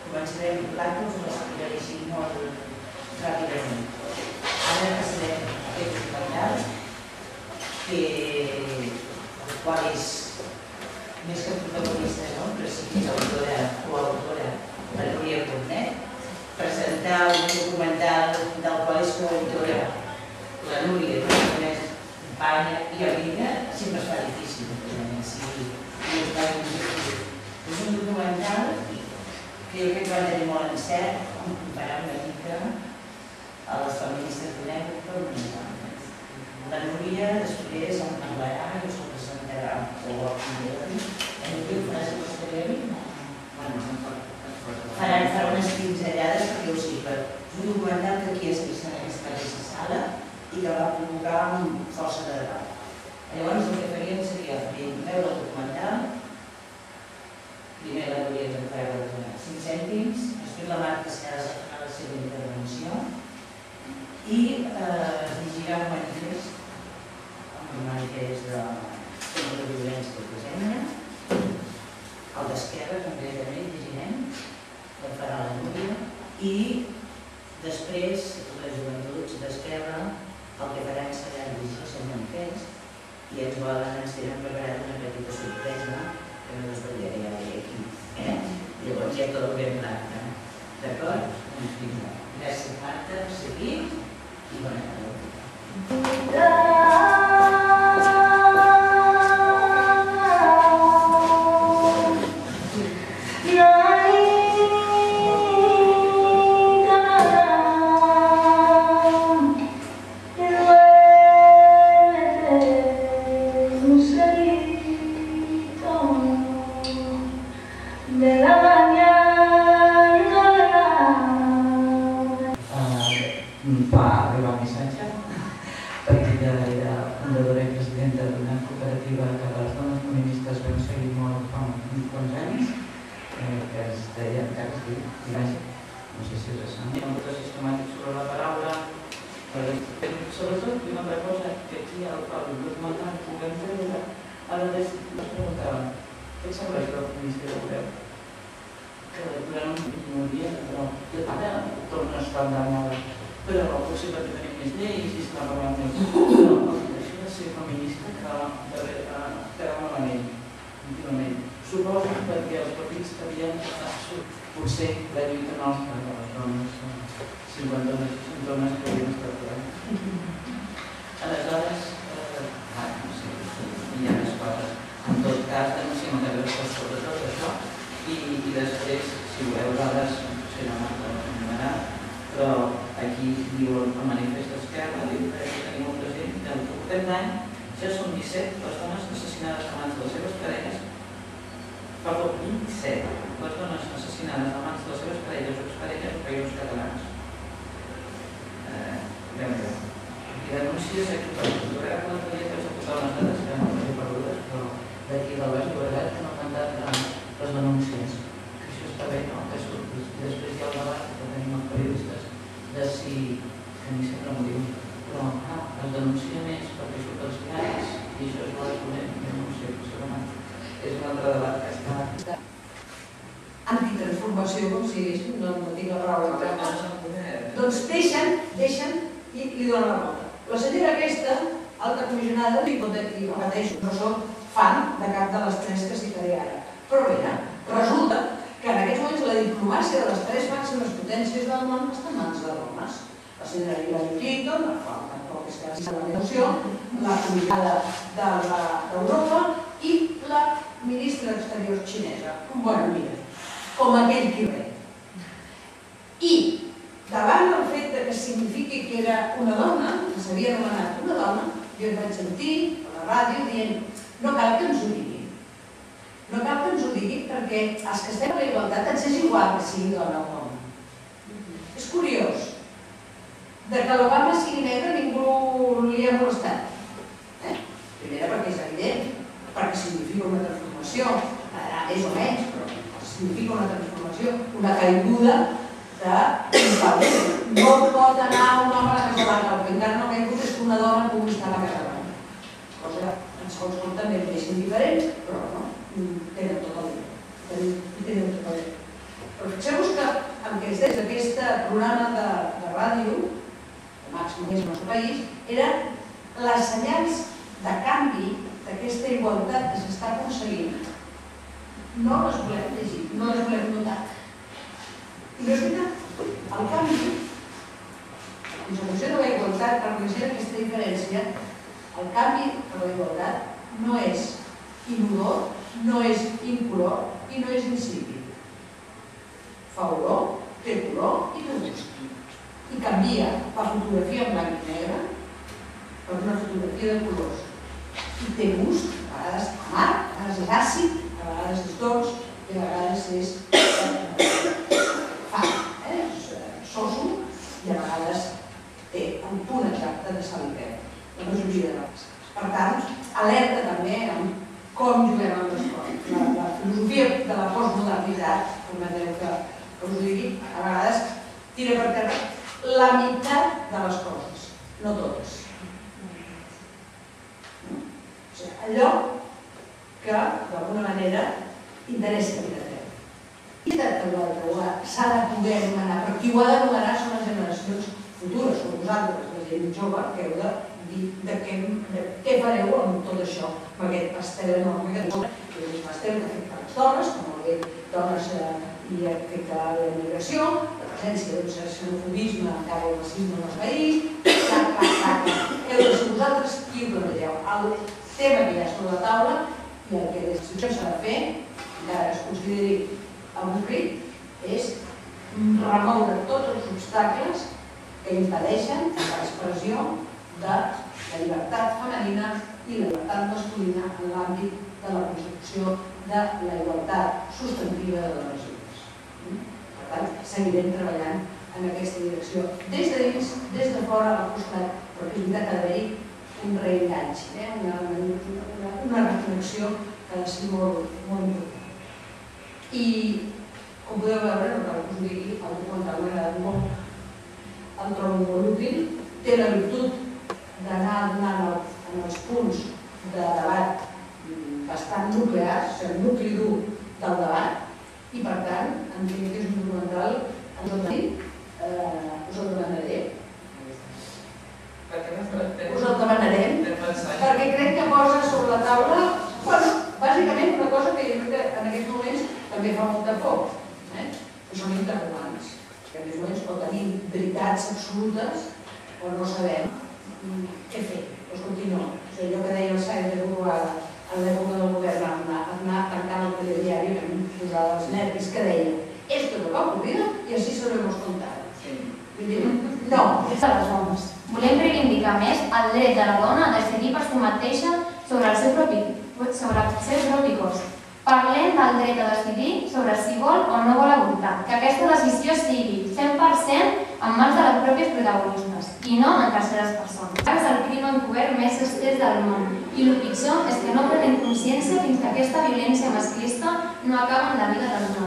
Començarem l'acte, us l'explicaré així molt ràpidament. Ara passarem a aquest documental, el qual és més que protagonista, però sí que és autora o autora, la Núria Cornet. Presentar un documental del qual és coautora la Núria, que és companya i amiga, sempre es fa difícil, és un documental que jo crec que va tenir molt encert en comparar una mica a les feministes d'una època o d'una altra. La Núria després en parlarà i us ho presentarà o el primer. La Núria ho faràs posteriorment? Farà unes pinzellades perquè ho sigui. És un documental que aquí es vist en aquesta mateixa sala i que va provocar força de debat. Llavors el que faríem seria veure el documental. Primer la Núria ens farà veure 5 cèntims, després la Marta Serra farà la seva intervenció i es llegirà un manifest contra la violència de gènere, el d'Esquerra concretament llegirem, el farà la Núria, i després les joventuts d'Esquerra el que faran serà llegir el seu manifest i ens tenen preparat una petita sorpresa que no us veuré ara aquí. Llavors ja tot ben l'acte. D'acord? Gràcies, Marta, per seguir i bona tarda. Antitransformació, com si diguéssim, no tinc la paraula. Doncs deixen i li donen la volta. La senyora aquesta, alta comissionada, i repeteixo, no soc fan de cap de les tres que citaré ara. Però bé, resulta que en aquests moments la diplomàcia de les tres màximes potències del món està en mans de dones. La senyora Hillary Clinton, la qual tampoc és que sigui la negociació, la comissionada d'Europa i la ministra d'Exteriors xinesa. Bueno, mira, com aquell qui ve. I davant del fet que signifiqui que era una dona, que s'havia anomenat una dona, jo em vaig sentir a la ràdio dient no cal que ens ho diguin. No cal que ens ho diguin perquè els que estem a la igualtat ens és igual que sigui dona o home. És curiós. De que l'Obama sigui negre ningú li ha molestat. Primera perquè és evident, perquè significa una transformació, més o menys, però significa una transformació, una caiguda de... No pot anar un home a la Casa Blanca, el que encara no ha caigut és que una dona pugui estar a la Casa Blanca. Cosa que en segons compte també és indiferent, però no, tenen tot el teniu tot el dret. Però fixeu-vos que el que es deia d'aquest programa de ràdio, de màxim que és el nostre país, eren les senyals de canvi d'aquesta igualtat que s'està aconseguint. No les volem llegir, no les volem notar. I no és veritat. El canvi, la consecució de la igualtat, per conèixer aquesta diferència, el canvi de la igualtat no és inodor, no és incolor i no és insípid. Fa olor, té color i té gust. I canvia la fotografia en blanc i negre per una fotografia de colors. I té gust, a vegades amarg, a vegades és àcid, a vegades és dolç i a vegades és soso i a vegades té un punt exacte de sal i pebre, la majoria de vegades. Per tant, alerta també amb com juguem amb les coses. La filosofia de la postmodernitat, permeteu que us ho digui, a vegades tira per terra la meitat de les coses, no totes. Allò que, d'alguna manera, interessa a la terra. I l'altre s'ha de poder anomenar, però qui ho ha d'anomenar són les generacions futures, són vosaltres, la gent jove, que heu de dir de què fareu amb tot això, amb aquest pastel enorme que diu, que és un pastel que afecta les dones, com molt bé, dones i afecta la immigració, la presència d'un xenofobisme, encara el racisme en el país, heu de ser vosaltres qui ho plantegeu. El tema que hi ha sobre la taula i el que s'ha de fer, encara que es consideri avorrit, és remoure tots els obstacles que impedeixen l'expressió de la llibertat femenina i la llibertat masculina en l'àmbit de la construcció de la igualtat substantiva de dones i homes. Per tant, seguirem treballant en aquesta direcció, des de dins, des de fora, al costat, però és veritat que ha d'haver-hi un reenganxe, una reflexió que ha de ser molt important. I, com podeu veure, no cal que us ho digui, el documental m'ha agradat molt, el trobo molt útil, té la virtut d'anar donant en els punts de debat bastant nuclears, el nucli dur del debat, i per tant, entenc que és un documental us el demanaré. Us el demanarem, perquè crec que posa sobre la taula, bàsicament una cosa que jo crec que en aquests moments també fa molta por, que són interrogants, que en aquests moments o tenim veritats absolutes o no sabem què fer. Escolti, no. Allò que deia el Sáenz de Buruaga en l'època del govern, anar tancant el telediari que em posava els nervis, que deia esto no va ocurrir y así se lo hemos contado. No, és a les dones. Volem reivindicar més el dret de la dona a decidir per si mateixa sobre el seu propi cos. Parlem del dret a decidir sobre si vol o no vol avortar, que aquesta decisió sigui 100% en mans de les pròpies protagonistes i no en terceres persones. És el crim encobert més estès del món i el pitjor és que no prenen consciència fins que aquesta violència masclista no acaba en la vida de les dones.